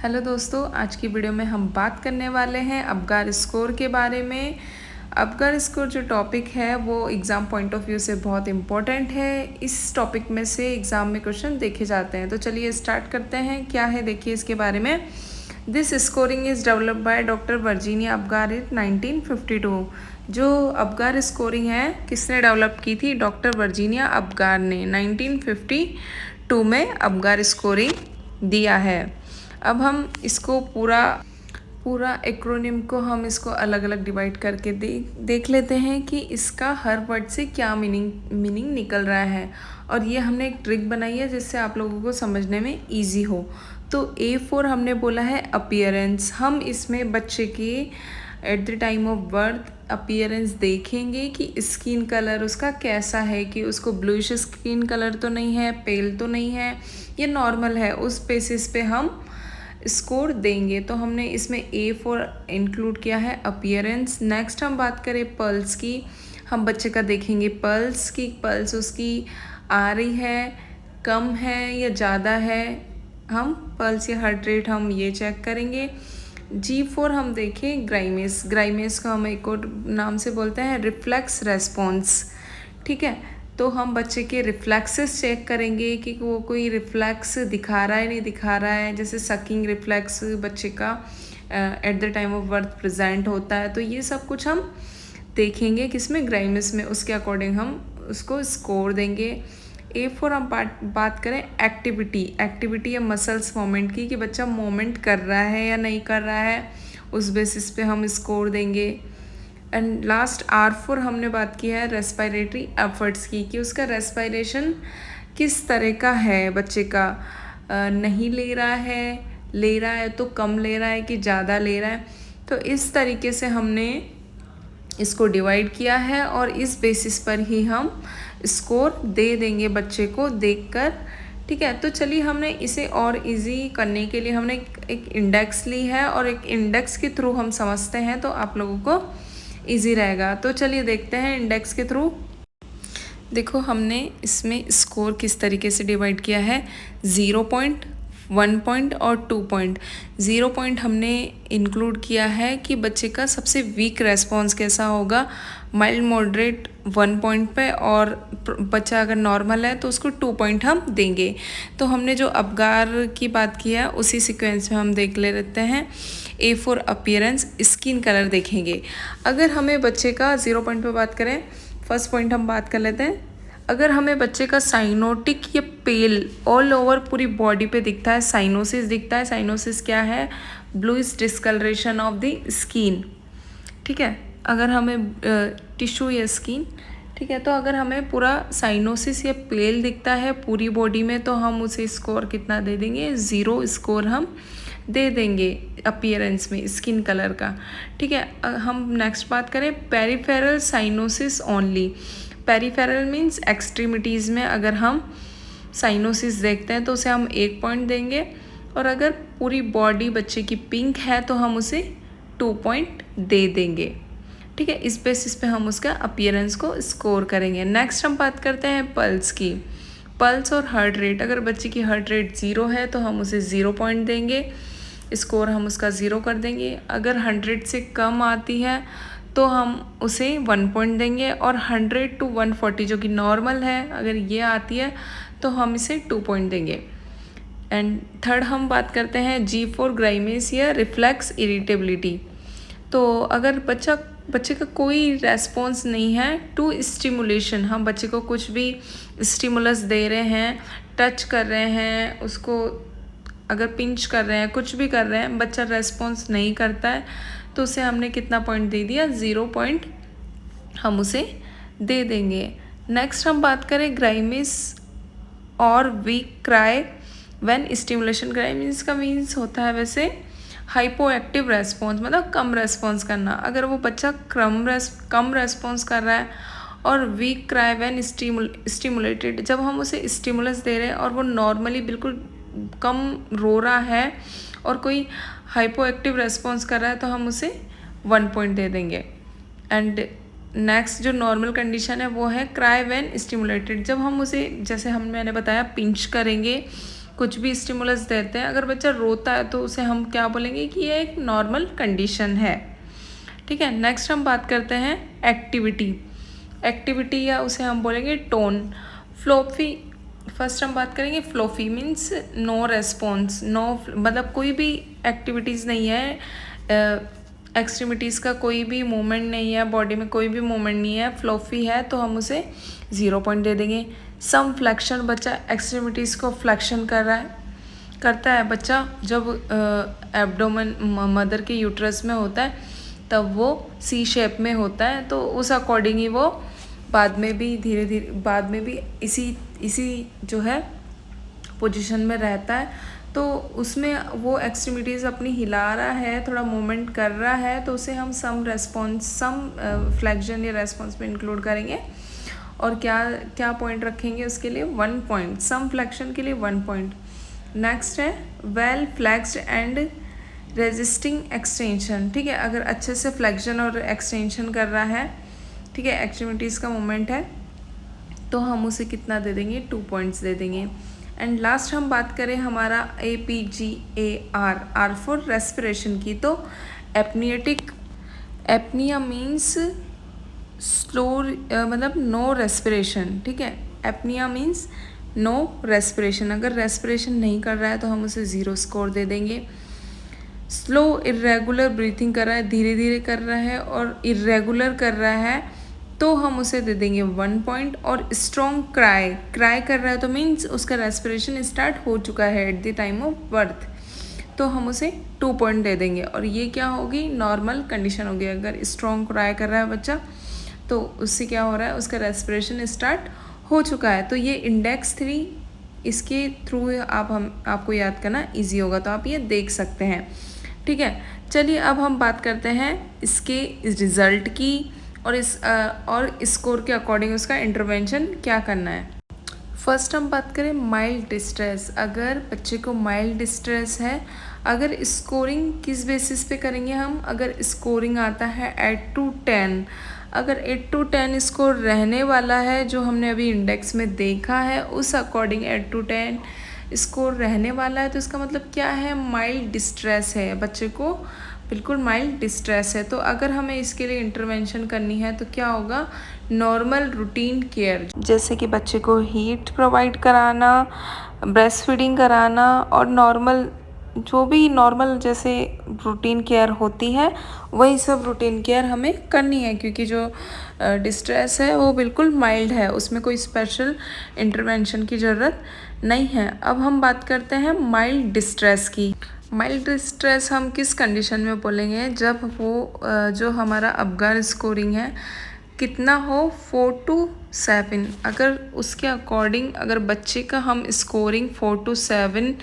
Hello दोस्तों, आज की वीडियो में हम बात करने वाले हैं अपगार स्कोर के बारे में। अपगार स्कोर जो टॉपिक है वो एग्ज़ाम पॉइंट ऑफ व्यू से बहुत इम्पोर्टेंट है। इस टॉपिक में से एग्ज़ाम में क्वेश्चन देखे जाते हैं। तो चलिए स्टार्ट करते हैं। क्या है देखिए इसके बारे में। This scoring is developed by doctor Virginia Apgar in 1952। जो अपगार स्कोरिंग है किसने डेवलप की थी? डॉक्टर वर्जीनिया अपगार ने 1952 में अपगार स्कोरिंग दिया है। अब हम इसको पूरा एक्रोनिम को हम इसको अलग अलग डिवाइड करके देख लेते हैं कि इसका हर वर्ड से क्या मीनिंग निकल रहा है। और ये हमने एक ट्रिक बनाई है जिससे आप लोगों को समझने में इजी हो। तो A4 हमने बोला है अपीयरेंस। हम इसमें बच्चे की at the time of birth appearance देखेंगे कि स्किन कलर उसका कैसा है, कि उसको ब्लूइश स्किन कलर तो नहीं है, पेल तो नहीं है, ये नॉर्मल है। उस बेसिस पे हम स्कोर देंगे। तो हमने इसमें A4 इंक्लूड किया है अपीयरेंस। नेक्स्ट हम बात करें पल्स की। हम बच्चे का देखेंगे पल्स की, पल्स उसकी आ रही है, कम है या ज़्यादा है। हम पल्स या हार्ट रेट हम ये चेक करेंगे। G4 हम देखें ग्राइमेस। ग्राइमेस को हम एक और नाम से बोलते हैं रिफ्लेक्स रेस्पॉन्स। ठीक है, तो हम बच्चे के रिफ्लेक्सेस चेक करेंगे कि वो कोई रिफ्लेक्स दिखा रहा है नहीं दिखा रहा है। जैसे सकिंग रिफ्लेक्स बच्चे का at the time of birth present होता है। तो ये सब कुछ हम देखेंगे किसमें, ग्राइमेस में। उसके अकॉर्डिंग हम उसको स्कोर देंगे। A4 हम बात करें एक्टिविटी या मसल्स मोमेंट की, कि बच्चा मोमेंट कर रहा है या नहीं कर रहा है। उस बेसिस पे हम स्कोर देंगे। एंड लास्ट R4 हमने बात की है रेस्पिरेटरी एफर्ट्स की, कि उसका रेस्पिरेशन किस तरह का है बच्चे का। नहीं ले रहा है तो कम ले रहा है कि ज़्यादा ले रहा है। तो इस तरीके से हमने इसको डिवाइड किया है और इस बेसिस पर ही हम स्कोर दे देंगे बच्चे को देखकर। ठीक है, तो चलिए हमने इसे और इजी करने के लिए हमने एक इंडेक्स ली है और एक इंडेक्स के थ्रू हम समझते हैं तो आप लोगों को इजी रहेगा। तो चलिए देखते हैं इंडेक्स के थ्रू। देखो हमने इसमें स्कोर किस तरीके से डिवाइड किया है। 0 पॉइंट, 1 पॉइंट और 2 पॉइंट। 0 पॉइंट हमने इंक्लूड किया है कि बच्चे का सबसे वीक रेस्पॉन्स कैसा होगा, माइल्ड मॉडरेट 1 पॉइंट पे, और बच्चा अगर नॉर्मल है तो उसको 2 पॉइंट हम देंगे। तो हमने जो अपगार की बात की है उसी सीक्वेंस में हम देख लेते हैं। A4 अपीयरेंस, स्किन कलर देखेंगे। अगर हमें बच्चे का 0 पॉइंट पे बात करें, फर्स्ट पॉइंट हम बात कर लेते हैं। अगर हमें बच्चे का साइनोटिक या पेल ऑल ओवर पूरी बॉडी पे दिखता है, साइनोसिस दिखता है। साइनोसिस क्या है? Bluish discolouration of the skin. ठीक है, अगर हमें टिश्यू या स्किन, ठीक है, तो अगर हमें पूरा साइनोसिस या पेल दिखता है पूरी बॉडी में तो हम उसे स्कोर कितना दे देंगे? 0 स्कोर हम दे देंगे अपीयरेंस में, स्किन कलर का। ठीक है, हम नेक्स्ट बात करें peripheral cyanosis only. Peripheral means extremities में अगर हम साइनोसिस देखते हैं तो उसे हम 1 पॉइंट देंगे, और अगर पूरी बॉडी बच्चे की पिंक है तो हम उसे 2 पॉइंट दे देंगे। ठीक है, इस बेसिस पे हम उसका अपीयरेंस को स्कोर करेंगे। नेक्स्ट हम बात करते हैं पल्स की। पल्स और हार्ट रेट। अगर बच्चे की हार्ट रेट 0 है तो हम उसे 0 पॉइंट देंगे, स्कोर हम उसका 0 कर देंगे। अगर 100 से कम आती है तो हम उसे 1 पॉइंट देंगे, और 100 to 140 जो कि नॉर्मल है अगर ये आती है तो हम इसे 2 पॉइंट देंगे। एंड थर्ड हम बात करते हैं G4 ग्राइमेस या रिफ्लेक्स इरिटेबिलिटी। तो अगर बच्चे का कोई रेस्पॉन्स नहीं है टू स्टिमुलेशन, हम बच्चे को कुछ भी स्टिमुलस दे रहे हैं, टच कर रहे हैं उसको, अगर पिंच कर रहे हैं, कुछ भी कर रहे हैं, बच्चा रेस्पॉन्स नहीं करता है तो उसे हमने कितना पॉइंट दे दिया? 0 पॉइंट हम उसे दे देंगे। नेक्स्ट हम बात करें ग्राइमेस और weak cry when stimulation. Grimace का मीन्स होता है वैसे हाइपो एक्टिव रेस्पॉन्स, मतलब कम रेस्पॉन्स करना। अगर वो बच्चा कम रेस्पॉन्स कर रहा है, और वीक क्राई व्हेन स्टिमुलेटेड, जब हम उसे स्टिमुलस दे रहे हैं और वो नॉर्मली बिल्कुल कम रो रहा है और कोई हाइपो एक्टिव रेस्पॉन्स कर रहा है तो हम उसे 1 पॉइंट दे देंगे। एंड नेक्स्ट जो नॉर्मल कंडीशन है वो है क्राई व्हेन स्टिमुलेटेड। जब हम उसे, जैसे मैंने बताया, पिंच करेंगे, कुछ भी स्टिमुलस देते हैं, अगर बच्चा रोता है तो उसे हम क्या बोलेंगे कि ये एक नॉर्मल कंडीशन है। ठीक है, नेक्स्ट हम बात करते हैं एक्टिविटी या उसे हम बोलेंगे टोन। फ्लोफी, फर्स्ट हम बात करेंगे फ्लोफी मीन्स नो रेस्पॉन्स, नो मतलब कोई भी एक्टिविटीज़ नहीं है, एक्सट्रीमिटीज़ का कोई भी मूवमेंट नहीं है, बॉडी में कोई भी मूवमेंट नहीं है, फ्लोफी है तो हम उसे 0 पॉइंट दे देंगे। सम फ्लेक्शन, बच्चा एक्सट्रीमिटीज़ को फ्लेक्शन करता है बच्चा जब एब्डोमेन मदर के यूट्रस में होता है तब वो सी शेप में होता है, तो उस अकॉर्डिंग ही वो बाद में भी धीरे धीरे बाद में भी इसी जो है पोजीशन में रहता है, तो उसमें वो एक्सट्रीमिटीज़ अपनी हिला रहा है, थोड़ा मूवमेंट कर रहा है, तो उसे हम सम फ्लेक्शन या रेस्पॉन्स में इंक्लूड करेंगे। और क्या पॉइंट रखेंगे उसके लिए? 1 पॉइंट, सम फ्लेक्शन के लिए 1 पॉइंट। नेक्स्ट है well flexed and resisting extension. ठीक है, अगर अच्छे से फ्लेक्शन और एक्सटेंशन कर रहा है, ठीक है, एक्सट्रीमिटीज़ का मूवमेंट है, तो हम उसे कितना दे देंगे? 2 पॉइंट्स दे देंगे। एंड लास्ट हम बात करें हमारा APGAR, आर फॉर रेस्पिरेशन की, तो एपनिया मीन्स स्लो मतलब नो रेस्पिरेशन। ठीक है, एपनिया मीन्स नो रेस्पिरेशन, अगर रेस्पिरेशन नहीं कर रहा है तो हम उसे 0 स्कोर दे देंगे। स्लो इरेगुलर ब्रीथिंग कर रहा है, धीरे धीरे कर रहा है और इरेगुलर कर रहा है, तो हम उसे दे देंगे 1 पॉइंट। और स्ट्रॉन्ग क्राई कर रहा है तो मीन्स उसका रेस्पिरेशन स्टार्ट हो चुका है at the time of birth, तो हम उसे 2 पॉइंट दे देंगे। और ये क्या होगी? नॉर्मल कंडीशन होगी। अगर स्ट्रॉन्ग क्राई कर रहा है बच्चा तो उससे क्या हो रहा है? उसका रेस्पिरेशन स्टार्ट हो चुका है। तो ये इंडेक्स 3, इसके थ्रू आपको याद करना ईजी होगा, तो आप ये देख सकते हैं। ठीक है, चलिए अब हम बात करते हैं इसके रिजल्ट की और स्कोर के अकॉर्डिंग उसका इंटरवेंशन क्या करना है। फर्स्ट हम बात करें माइल्ड डिस्ट्रेस। अगर बच्चे को माइल्ड डिस्ट्रेस है, अगर स्कोरिंग किस बेसिस पे करेंगे हम? अगर स्कोरिंग आता है 8 to 10, अगर 8 to 10 स्कोर रहने वाला है जो हमने अभी इंडेक्स में देखा है, उस अकॉर्डिंग 8 to 10 स्कोर रहने वाला है, तो इसका मतलब क्या है? माइल्ड डिस्ट्रेस है, बच्चे को बिल्कुल माइल्ड डिस्ट्रेस है। तो अगर हमें इसके लिए इंटरवेंशन करनी है तो क्या होगा? नॉर्मल रूटीन केयर, जैसे कि बच्चे को हीट प्रोवाइड कराना, ब्रेस्ट फीडिंग कराना और नॉर्मल जो भी नॉर्मल जैसे रूटीन केयर होती है वही सब रूटीन केयर हमें करनी है, क्योंकि जो डिस्ट्रेस है वो बिल्कुल माइल्ड है, उसमें कोई स्पेशल इंटरवेंशन की ज़रूरत नहीं है। अब हम बात करते हैं माइल्ड डिस्ट्रेस की। माइल्ड डिस्ट्रेस हम किस कंडीशन में बोलेंगे? जब वो जो हमारा अबगार स्कोरिंग है कितना हो? 4 to 7। अगर उसके अकॉर्डिंग अगर बच्चे का हम स्कोरिंग 4 to 7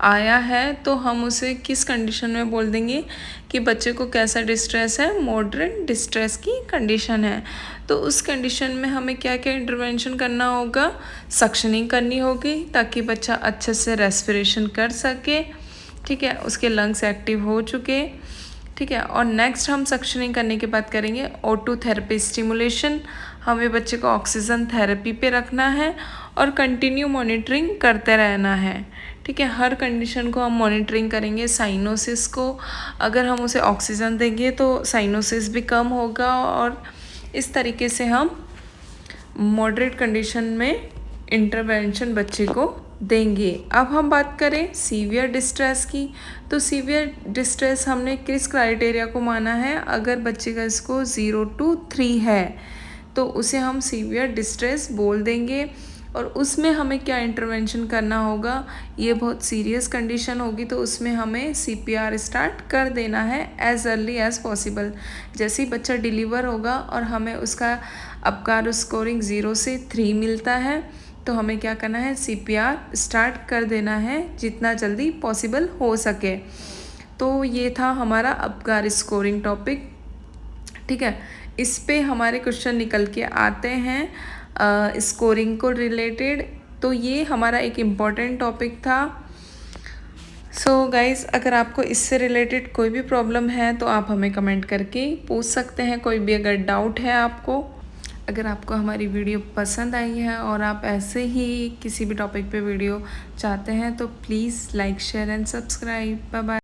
आया है तो हम उसे किस कंडीशन में बोल देंगे कि बच्चे को कैसा डिस्ट्रेस है? मॉडरेट डिस्ट्रेस की कंडीशन है। तो उस कंडीशन में हमें क्या क्या इंटरवेंशन करना होगा? सक्शनिंग करनी होगी ताकि बच्चा अच्छे से रेस्पिरेशन कर सके। ठीक है, उसके लंग्स एक्टिव हो चुके। ठीक है, और नेक्स्ट हम सक्शनिंग करने के बाद करेंगे O2 थेरेपी स्टिमुलेशन। हमें बच्चे को ऑक्सीजन थेरेपी पे रखना है और कंटिन्यू मॉनिटरिंग करते रहना है। ठीक है, हर कंडीशन को हम मॉनिटरिंग करेंगे। साइनोसिस को अगर हम उसे ऑक्सीजन देंगे तो साइनोसिस भी कम होगा, और इस तरीके से हम मॉडरेट कंडीशन में इंटरवेंशन बच्चे को देंगे। अब हम बात करें सीवियर डिस्ट्रेस की, तो सीवियर डिस्ट्रेस हमने किस क्राइटेरिया को माना है? अगर बच्चे का इसको 0 to 3 है तो उसे हम सीवियर डिस्ट्रेस बोल देंगे। और उसमें हमें क्या इंटरवेंशन करना होगा? ये बहुत सीरियस कंडीशन होगी तो उसमें हमें CPR स्टार्ट कर देना है एज अर्ली एज पॉसिबल। जैसे ही बच्चा डिलीवर होगा और हमें उसका अबगार स्कोरिंग 0 से 3 मिलता है तो हमें क्या करना है? CPR स्टार्ट कर देना है जितना जल्दी पॉसिबल हो सके। तो ये था हमारा अबगार स्कोरिंग टॉपिक। ठीक है, इस पे हमारे क्वेश्चन निकल के आते हैं स्कोरिंग को रिलेटेड, तो ये हमारा एक इम्पॉर्टेंट टॉपिक था। सो गाइज़, अगर आपको इससे रिलेटेड कोई भी प्रॉब्लम है तो आप हमें कमेंट करके पूछ सकते हैं। कोई भी अगर डाउट है आपको अगर आपको हमारी वीडियो पसंद आई है और आप ऐसे ही किसी भी टॉपिक पे वीडियो चाहते हैं तो please like share and subscribe. Bye bye.